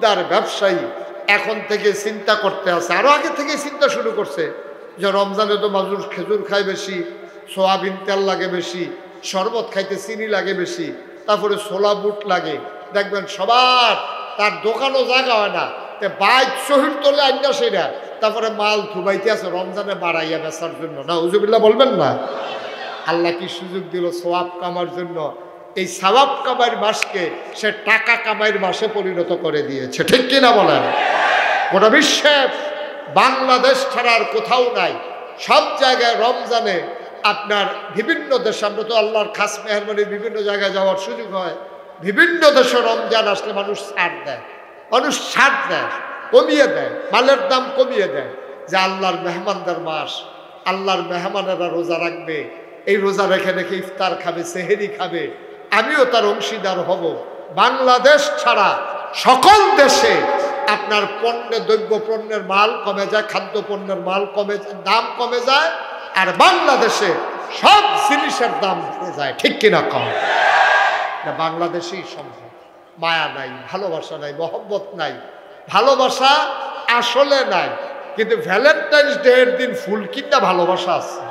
জমিদার ব্যবসায়ী এখন থেকে চিন্তা করতে আছে, আরো আগে থেকে চিন্তা শুরু করছে যে রমজানে তো মানুষ খেজুর খায় বেশি, সোয়াবিন তেল লাগে বেশি, শরবত খাইতে চিনি লাগে বেশি, তারপরে ছোলা বুট লাগে। দেখবেন সবার তার দোকানও জায়গা হয় না, বাইক শহীদ তোলে আইনা সেটা, তারপরে মাল থুবাইতে আছে রমজানে বাড়াইয়া বেচার জন্য। না উজুবিল্লাহ বলবেন না? আল্লাহ কি সুযোগ দিল সওয়াব কামার জন্য? এই সওয়াব কামাইয়ের মাসকে সে টাকা কামাইয়ের মাসে পরিণত করে দিয়েছে, ঠিক কিনা বলেন? গোটা বিশ্বে বাংলাদেশ ছাড়া আর কোথাও নাই, সব জায়গায় রমজানে আপনার বিভিন্ন দেশে, আমরা তো আল্লাহর খাস মেহরবানির বিভিন্ন জায়গায় যাওয়ার সুযোগ হয়, বিভিন্ন দেশে রমজান আসলে মানুষ ছাড় দেয়, মানুষ ছাড় দেয়, কমিয়ে দেয়, মালের দাম কমিয়ে দেয়, যে আল্লাহর মেহমানদের মাস, আল্লাহর মেহমানেরা রোজা রাখবে, এই রোজা রেখে রেখে ইফতার খাবে, সেহেরি খাবে, আমিও তার অংশীদার হব। বাংলাদেশ ছাড়া সকল দেশে আপনার পণ্যের দ্রব্য পণ্যের মাল কমে যায়, খাদ্য পণ্যের মাল কমে যায়, দাম কমে যায়, আর বাংলাদেশে সব জিনিসের দাম বেড়ে যায়, ঠিক কিনা? কম না, বাংলাদেশেই সম্ভব। মায়া নাই, ভালোবাসা নাই, মহব্বত নাই, ভালোবাসা আসলে নাই, কিন্তু ভ্যালেন্টাইন্স ডে এর দিন ফুল কিনতে ভালোবাসা আছে।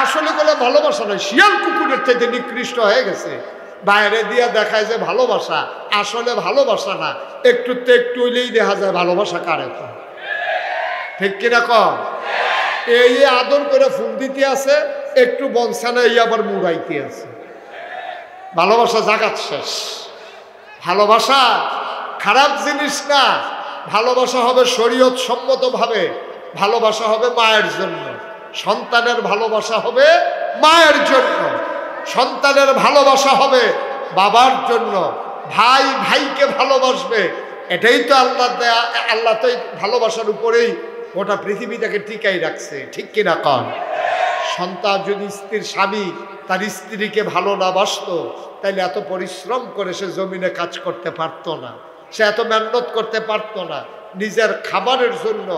আসলে কোনো ভালোবাসা নয়, শিয়াল কুকুরের থেকে নিকৃষ্ট হয়ে গেছে, বাইরে দিয়ে দেখায় যে ভালোবাসা, আসলে ভালোবাসা না, একটুতে একটু হইলেই দেখা যায় ভালোবাসা কারে, ঠিক কিনা? কম এই আদর করে ফুল দিতে আছে, একটু বংশানে এই আবার মুড়াইতে আছে, ভালোবাসা জাগাত শেষ। ভালোবাসা খারাপ জিনিস না, ভালোবাসা হবে শরীয়ত সম্মতভাবে, ভালোবাসা হবে মায়ের জন্য, সন্তানের ভালোবাসা হবে মায়ের জন্য, সন্তানের ভালোবাসা হবে বাবার জন্য, ভাই ভাইকে ভালোবাসবে, এটাই তো আল্লাহ দেয়া। আল্লাহ তো এই ভালোবাসার উপরেই গোটা পৃথিবীটাকে টিকাই রাখছে, ঠিক কিনা? কন সন্তান যদি স্ত্রীর স্বামী তার স্ত্রীকে ভালো না বাসতো, তাইলে এত পরিশ্রম করে সে জমিনে কাজ করতে পারতো না, সে এত মেহনত করতে পারতো না। নিজের খাবারের জন্য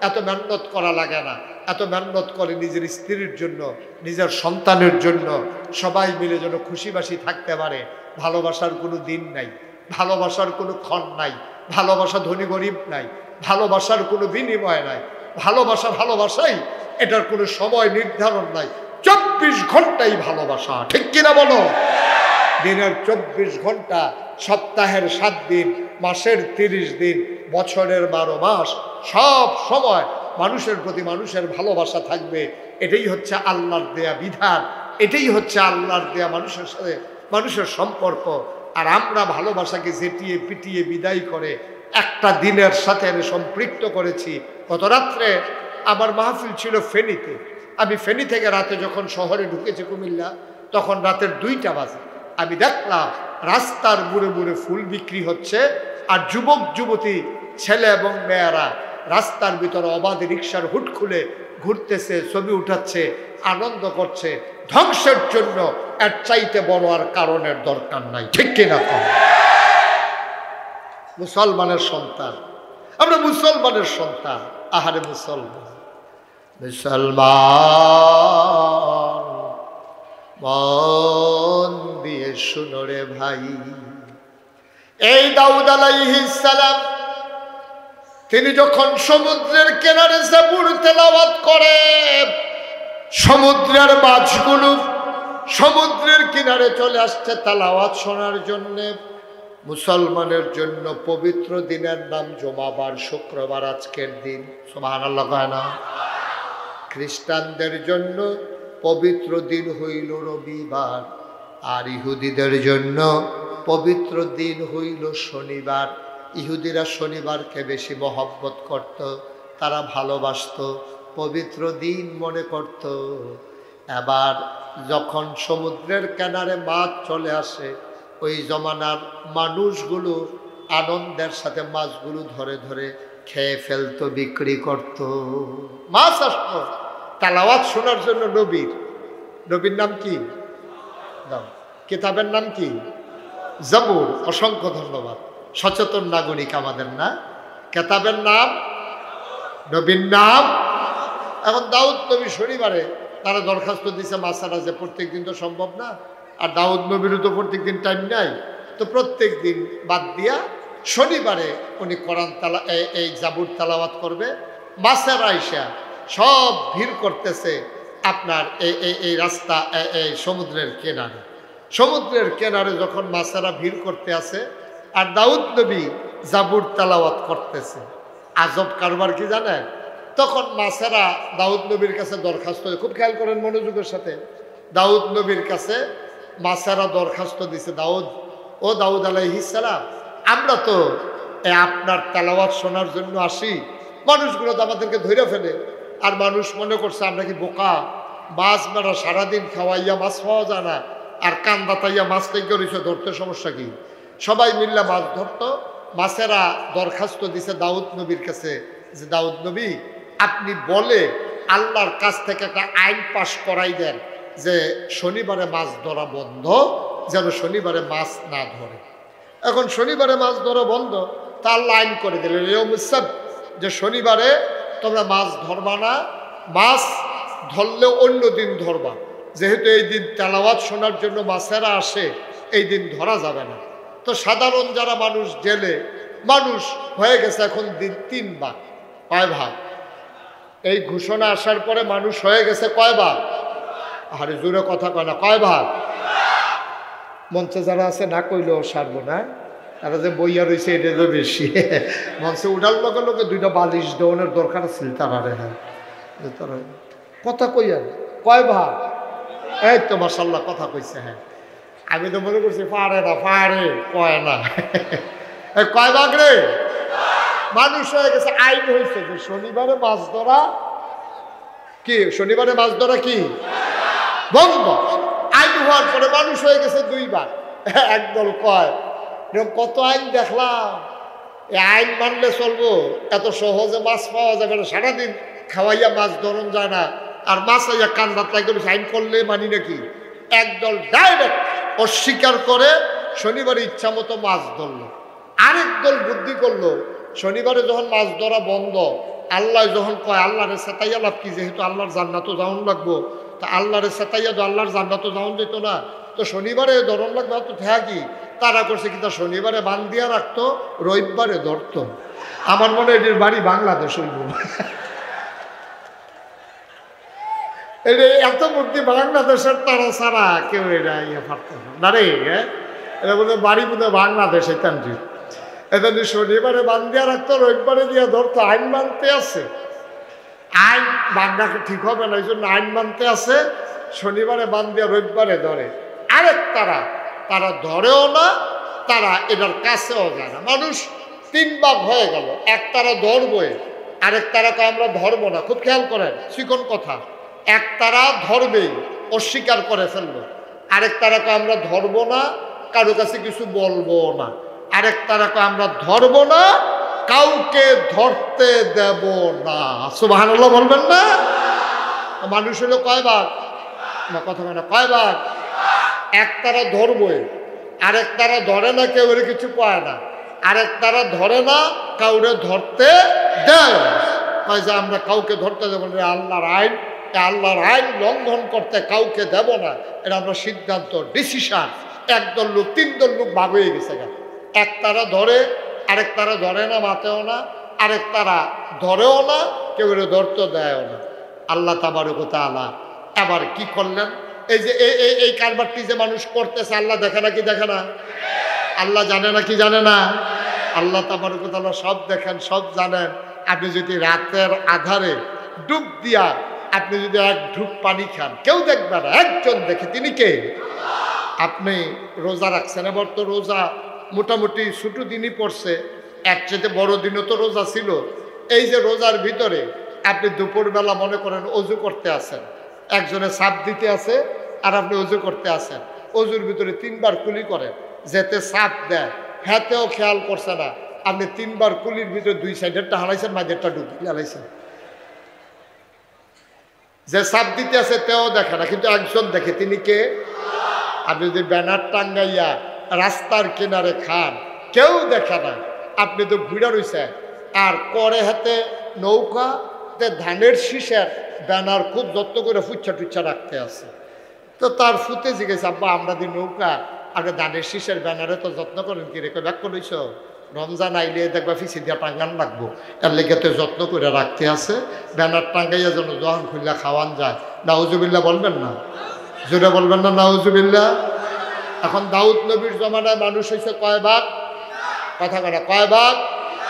এত মেহনত করা লাগে না, এত মেহনত করে নিজের স্ত্রীর জন্য, নিজের সন্তানের জন্য, সবাই মিলে যেন খুশিবাসি থাকতে পারে। ভালোবাসার কোনো দিন নাই, ভালোবাসার কোনো ক্ষণ নাই, ভালোবাসা ধনী গরিব নাই, ভালোবাসার কোনো বিনিময় নাই, ভালোবাসা ভালোবাসাই, এটার কোনো সময় নির্ধারণ নাই, 24 ঘন্টাই ভালোবাসা, ঠিক কিনা বলো? দিনের 24 ঘন্টা, সপ্তাহের 7 দিন, মাসের 30 দিন, বছরের 12 মাস, সব সময় মানুষের প্রতি মানুষের ভালোবাসা থাকবে। এটাই হচ্ছে আল্লাহর দেয়া বিধান, এটাই হচ্ছে আল্লাহর দেয়া মানুষের সাথে মানুষের সম্পর্ক। আর আমরা ভালোবাসাকে জেটিয়ে পিটিয়ে বিদায় করে একটা দিনের সাথে আমি সম্পৃক্ত করেছি। গত রাত্রে আমার মাহফিল ছিল ফেনীতে, আমি ফেনী থেকে রাতে যখন শহরে ঢুকেছি কুমিল্লা, তখন রাতের 2টা বাজে। আমি দেখলাম রাস্তার মুড়ে মুড়ে ফুল বিক্রি হচ্ছে, আর যুবক যুবতী ছেলে এবং মেয়েরা রাস্তার ভিতরে অবাধে রিক্সার হুট খুলে ঘুরতেছে, ছবি উঠাচ্ছে, আনন্দ করছে। ধ্বংসের জন্য এর চাইতে বড় আর কারণের দরকার নাই, ঠিক কিনা? কম মুসলমানের সন্তান আমরা, মুসলমানের সন্তান। আহারে মুসলমান, মুসলমান মন দিয়ে শুনো রে ভাই, এই দাউদ আলাইহিস সালাম তিনি যখন সমুদ্রের কিনারে যাবুর তেলাওয়াত করে, সমুদ্রের মাছগুলো সমুদ্রের কিনারে চলে আসছে তেলাওয়াত শোনার জন্য। মুসলমানের জন্য পবিত্র দিনের নাম জুমাবার, শুক্রবার, আজকের দিন, সুবহানাল্লাহ কয় না? খ্রিস্টানদের জন্য পবিত্র দিন হইল রবিবার, আর ইহুদিদের জন্য পবিত্র দিন হইল শনিবার। ইহুদিরা শনিবারকে বেশি মহব্বত করত, তারা ভালোবাসত, পবিত্র দিন মনে করত। এবার যখন সমুদ্রের কিনারে মাছ চলে আসে, ওই জমানার মানুষগুলো আনন্দের সাথে মাছগুলো ধরে ধরে খেয়ে ফেলতো, বিক্রি করত। মাছ আসতো তেলাওয়াত শোনার জন্য। নবীর নাম কি? কিতাবের নাম কি? জাবুর। অসংখ্য ধন্যবাদ, সচেতন নাগরিক আমাদের না? কিতাবের নাম, নবীর নাম। এখন দাউদ নবী শনিবারে তারা দরখাস্ত দিছে মাসারা, যে প্রত্যেক দিন তো সম্ভব না, আর দাউদ নবীরও তো প্রত্যেক দিন টাইম নাই, তো প্রত্যেক দিন বাদ দিয়া শনিবারে উনি কোরআন এই জাবুর তেলাওয়াত করবে। মাছের আইসা সব ভিড় করতেছে আপনার এই রাস্তা এই সমুদ্রের কিনারে। সমুদ্রের কিনারে যখন মাছেরা ভিড় করতে আসে আর দাউদ নবী জাবুর তেলাওয়াত করতেছে, আজব কারবার কি জানেন? তখন মাছেরা দাউদ নবীর কাছে দরখাস্ত, খুব খেয়াল করেন মনোযোগের সাথে, দাউদ নবীর কাছে মাছেরা দরখাস্ত দিছে, দাউদ আলাইহিস সালাম, আমরা তো আপনার তেলাওয়াত শোনার জন্য আসি, মানুষগুলো তো আমাদেরকে ধরে ফেলে, আর মানুষ মনে করছে আমরা কি বোকা, মাছ মারা সারাদিন খাওয়াইয়া মাছ পাওয়া যায় না, আর কান বাতাইয়া মাছ থেকে রয়েছে, ধরতে সমস্যা কি? সবাই মিললে মাছ ধরতো। মাছেরা দরখাস্ত দিছে দাউদ নবীর কাছে যে দাউদ নবী, আপনি বলে আল্লাহর কাছ থেকে একটা আইন পাশ করাই দেন যে শনিবারে মাছ ধরা বন্ধ, যেন শনিবারে মাছ না ধরে। এখন শনিবারে মাছ ধরা বন্ধ, তা আল্লাহ আইন করে দিলেন যে শনিবারে তোমরা মাছ ধরবা না, মাছ ধরলেও অন্য দিন ধরবা, যেহেতু এই দিন তেলাওয়াত শোনার জন্য মাছেরা আসে, এই দিন ধরা যাবে না। তো সাধারণ যারা মানুষ জেলে মানুষ হয়ে গেছে এখন দিন 3 ভাগ, কয় ভাগ? এই ঘোষণা আসার পরে মানুষ হয়ে গেছে কয় ভাগ? আরে জোরে কথা কয় না, কয় ভাগ? মঞ্চে যারা আছে না কইলেও সারবো না, তারা যে বইয়া রয়েছে এটা তো বেশি। মঞ্চে উঠার লগে লগে 2টা বালিশ দেওয়ানোর দরকার ছিল তারা। হ্যাঁ, তারা কথা কইয়া কয় ভাগ? এই তো মাশাআল্লাহ কথা কইছে। হ্যাঁ, আমি তো মনে করছি পারে না, পারে কয় না। কয় ভাগ রে? মানুষ হয়ে গেছে, আইন হয়েছে যে শনিবারে মাছ ধরা কি, শনিবারে মাছ ধরা কি বন্ধ। আইন হওয়ার পরে মানুষ হয়ে গেছে 2 ভাগ। একদল কয় কত আইন দেখলাম, এই আইন মানলে চলবো, এত সহজে মাছ পাওয়া যাবে না, সারাদিন খাওয়াইয়া মাছ ধরন যায় না, আর মাছ আইয়া কান বাতলাই করে আইন করলে মানি নাকি? একদল ডাইরেক্ট অস্বীকার করে শনিবারে ইচ্ছা মতো মাছ ধরলো। আরেক দল বুদ্ধি করলো, শনিবারে যখন মাছ ধরা বন্ধ, আল্লাহ যখন কয় আল্লাহরে সেতাইয়া লাভ কি, যেহেতু আল্লাহর জান্নাতও যাওন লাগবো, তা আল্লাহরে সেতাইয়া তো আল্লাহর জান্নাতও যাওন যেত না, তো শনিবারে ধরন লাগবে তো থাকি। তারা করছে কি, তা শনিবারে বান দিয়া রাখতো, রবিবারে ধরতো। আমার মনে হয় এটির বাড়ি বাংলাদেশ হইব। এত বুদ্ধি বাংলাদেশের তারা ছাড়া কেউ এটা ইয়ে পারত না রে। এটা বলতে বাড়ি বোধহয় বাংলাদেশ, এখানটি এটা শনিবারে বান দিয়া রাখতো, রবিবারে দিয়া ধরতো। আইন মানতে আছে, আইন বাংলাকে ঠিক হবে না, এই জন্য আইন মানতে আছে, শনিবারে বান দিয়া রবিবারে ধরে। আরেক তারা ধরেও না, তারা এটার কাছেও যায় না। মানুষ 3 ভাগ হয়ে গেল। এক তারা ধরবই, আরেক তারা কয় আমরা ধরবো না। খুব খেয়াল করেন, চিকন কথা। এক তারা ধরবেই, অস্বীকার করে ফেললো। আরেক তারা কয় আমরা ধরবো না, কারো কাছে কিছু বলবো না। আরেক তারা কয় আমরা ধরবো না, কাউকে ধরতে দেব না। সুবহানাল্লাহ বলবেন না? মানুষ হলো কয় ভাগ? না কথা মানে কয় ভাগ? এক তারা ধরবই, আরেক তারা ধরে না, কেউ কিছু পায় না। আরেক তারা ধরে না, কাউরে ধরতে দেয় যে আমরা কাউকে ধরতে দেবো না, আল্লাহর আইন, আল্লাহর আইন লঙ্ঘন করতে কাউকে দেব না, এটা আমরা সিদ্ধান্ত, ডিসিশন। একদল লোক 3 দল লোক ভাগ হয়ে গেছে। এক তারা ধরে, আরেক তারা ধরে না, মাতেও না, আরেক তারা ধরেও না, কেউ ধরতে দেয়ও না। আল্লাহ তাবারক ওয়া তাআলা আবার কি করলেন? এই যে এই কারবারটি যে মানুষ করতেছে, আল্লাহ দেখে না কি দেখে না? আল্লাহ জানে না কি জানে না? আল্লাহ তাবারক ওয়া তাআলা সব দেখেন, সব জানেন। আপনি যদি রাতের আধারে ডুব দিয়া আপনি যদি 1 ঢুক পানি খান, কেউ দেখবে না, একজন দেখে, তিনি কে? আপনি রোজা রাখছেন, এবার তো রোজা মোটামুটি ছোটো দিনই পড়ছে, এর চেয়ে বড় দিনও তো রোজা ছিল। এই যে রোজার ভিতরে আপনি দুপুরবেলা মনে করেন অজু করতে আসেন, একজনে সাপ দিতে আছে আর আপনি অজু করতে আসেন, অজুর ভিতরে 3 বার কুলি করেন, যেতে সাপ দেয় হাতেও খেয়াল করছে না, আপনি 3 বার কুলির ভিতরে 2 সাইডেরটা হারাইছেন, মাঝেরটা ডুবি হারাইছেন। যে সাপ দিতে আছে তেও দেখে না, কিন্তু একজন দেখে, তিনি কে? আপনি যদি ব্যানার টাঙ্গাইয়া রাস্তার কিনারে খান, কেউ দেখে না, আপনি তো ঘুরে রয়েছেন। আর করে হাতে নৌকাতে ধানের শীষের ব্যানার খুব যত্ন করে ফুচ্ছা টুচ্ছা রাখতে আছে। তো তার ফুতে জিজ্ঞেস, আব্বা আমরা দি নৌকা আগে ধানের শীষের ব্যানারে তো যত্ন করেন কি রেখে ব্যাক করেছ? রমজান আইলে দেখবা ফিসি দিয়া টাঙ্গান লাগবো, এর লেগেতে যত্ন করে রাখতে আছে, ব্যানার টাঙ্গাইয়া যেন জহান খুললা খাওয়ান যায়। নাউজুবিল্লাহ বলবেন না? জোরে বলবেন না নাউজুবিল্লাহ? এখন দাউদ নবীর জমানায় মানুষ হয়েছে কয় ভাগ? কথা কয় না, কয় ভাগ?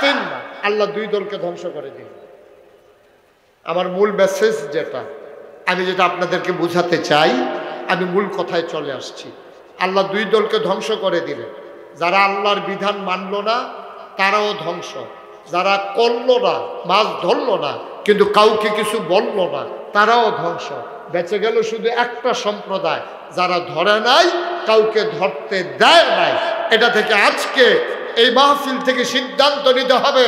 3 ভাগ। আল্লাহ 2 দলকে ধ্বংস করে দিল। আমার মূল মেসেজ যেটা, আমি যেটা আপনাদেরকে বুঝাতে চাই, আমি মূল কথায় চলে আসছি। আল্লাহ 2 দলকে ধ্বংস করে দিলেন। যারা আল্লাহর বিধান মানল না তারাও ধ্বংস, যারা করল না, মাছ ধরল না কিন্তু কাউকে কিছু বলল না তারাও ধ্বংস। বেঁচে গেল শুধু একটা সম্প্রদায়, যারা ধরে নাই, কাউকে ধরতে দেয় নাই। এটা থেকে আজকে এই মাহফিল থেকে সিদ্ধান্ত নিতে হবে,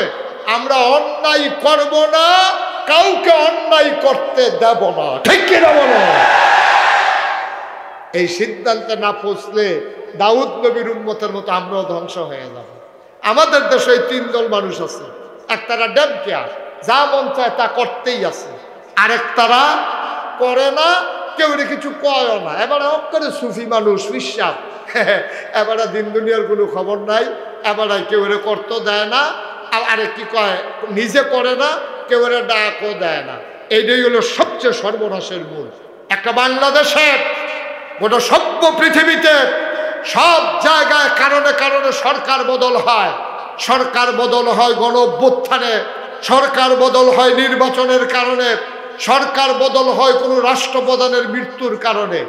আমরা অন্যায় করব না, কাউকে অন্যায় করতে দেব না। ঠিক কিনা বলো? এই সিদ্ধান্তে না পৌঁছলে দাউদ নবীর উম্মতের মতো আমরাও ধ্বংস হয়ে যাব। আমাদের দেশে 3 দল মানুষ আছে। একতারা ডেম কেয়ার, যা মন চায় তা করতেই আছে। আরেকতারা করে না, কেউ কিছু কয়ও না। এবারে অক্ষরে সুফি মানুষ বিশ্বাস, এবারে দিন দুনিয়ার কোনো খবর নাই, এবারে কেউ করতে দেয় না। আরে কি কয়, নিজে করে না, কেউ ডাকও দেয় না। এইটাই হলো সবচেয়ে সর্বনাশের মূল। একটা বাংলাদেশে গোটা সভ্য পৃথিবীতে সব জায়গায় কারণে কারণে সরকার বদল হয়। সরকার বদল হয় গণ অভ্যুত্থানে, সরকার বদল হয় নির্বাচনের কারণে, সরকার বদল হয় কোনো রাষ্ট্রপ্রধানের মৃত্যুর কারণে।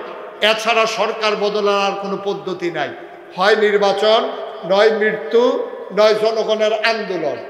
এছাড়া সরকার বদলের আর কোনো পদ্ধতি নাই। হয় নির্বাচন, নয় মৃত্যু, নয় জনগণের আন্দোলন।